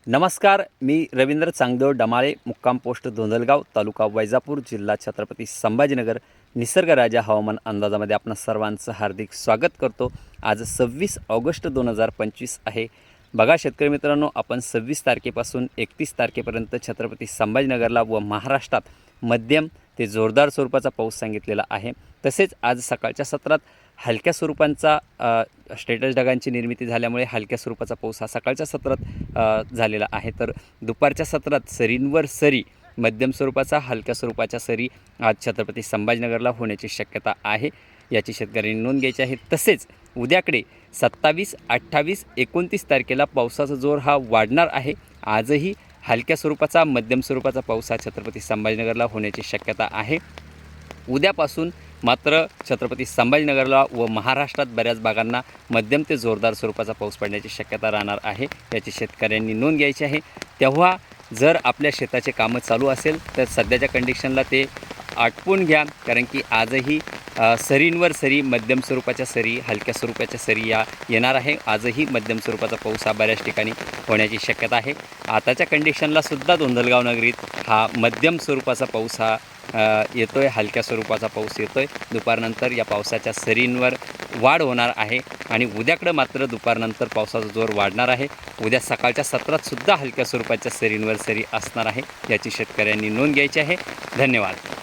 नमस्कार, मी रवींद्र चांगदेव डमाळे, मुक्काम पोस्ट धोंदलगाव, तालुका वैजापूर, जिल्हा छत्रपती संभाजीनगर. निसर्गराजा हवामान अंदाजामध्ये आपण सर्वांचं हार्दिक स्वागत करतो. आज 26 ऑगस्ट 2025 आहे. बघा शेतकरी मित्रांनो, आपण 26 तारखेपासून 31 तारखेपर्यंत छत्रपती संभाजीनगरला व महाराष्ट्रात मध्यम ते जोरदार स्वरूपाचा पाऊस सांगितलेला आहे. तसेच आज सकाळच्या सत्रात हलक्या स्वरूपांचा स्टेटस ढगांची निर्मिती झाल्यामुळे हलक्या स्वरूपाचा पाऊस हा सकाळच्या सत्रात झालेला आहे. तर दुपारच्या सत्रात सरींवर सरी मध्यम स्वरूपाचा हलक्या स्वरूपाच्या सरी आज छत्रपती संभाजीनगरला होण्याची शक्यता आहे. याची शेतकऱ्यांनी नोंद घ्यायची आहे. तसेच उद्याकडे 27, 28, 29 तारखेला पावसाचा जोर हा वाढणार आहे. आजही हलक्या स्वरूपाचा मध्यम स्वरूपाचा पाऊस हा छत्रपती संभाजीनगरला होण्याची शक्यता आहे. उद्यापासून मात्र छत्रपती संभाजीनगरला व महाराष्ट्रात बऱ्याच भागांना मध्यम ते जोरदार स्वरूपाचा पाऊस पडण्याची शक्यता राहणार आहे. याची शेतकऱ्यांनी नोंद घ्यायची आहे. तेव्हा जर आपल्या शेताचे कामं चालू असेल तर सध्याच्या कंडिशनला ते आटपून घ्या, कारण की आजही सरींवर सरी मध्यम स्वरूपाच्या सरी हलक्या स्वरूपाच्या सरी या येणार आहे. आजही मध्यम स्वरूपाचा पाऊस हा बऱ्याच ठिकाणी होण्याची शक्यता आहे. आताच्या कंडिशनला सुद्धा धोंदलगाव नगरीत हा मध्यम स्वरूपाचा पाऊस हा येतो आहे. हलक्या स्वरूपाचा पाऊस येतो आहे. दुपारनंतर या पावसाच्या सरींवर वाढ होणार आहे आणि उद्याकडं मात्र दुपारनंतर पावसाचा जोर वाढणार आहे. उद्या सकाळच्या सत्रातसुद्धा हलक्या स्वरूपाच्या सरींवर सरी असणार आहे. याची शेतकऱ्यांनी नोंद घ्यायची आहे. धन्यवाद.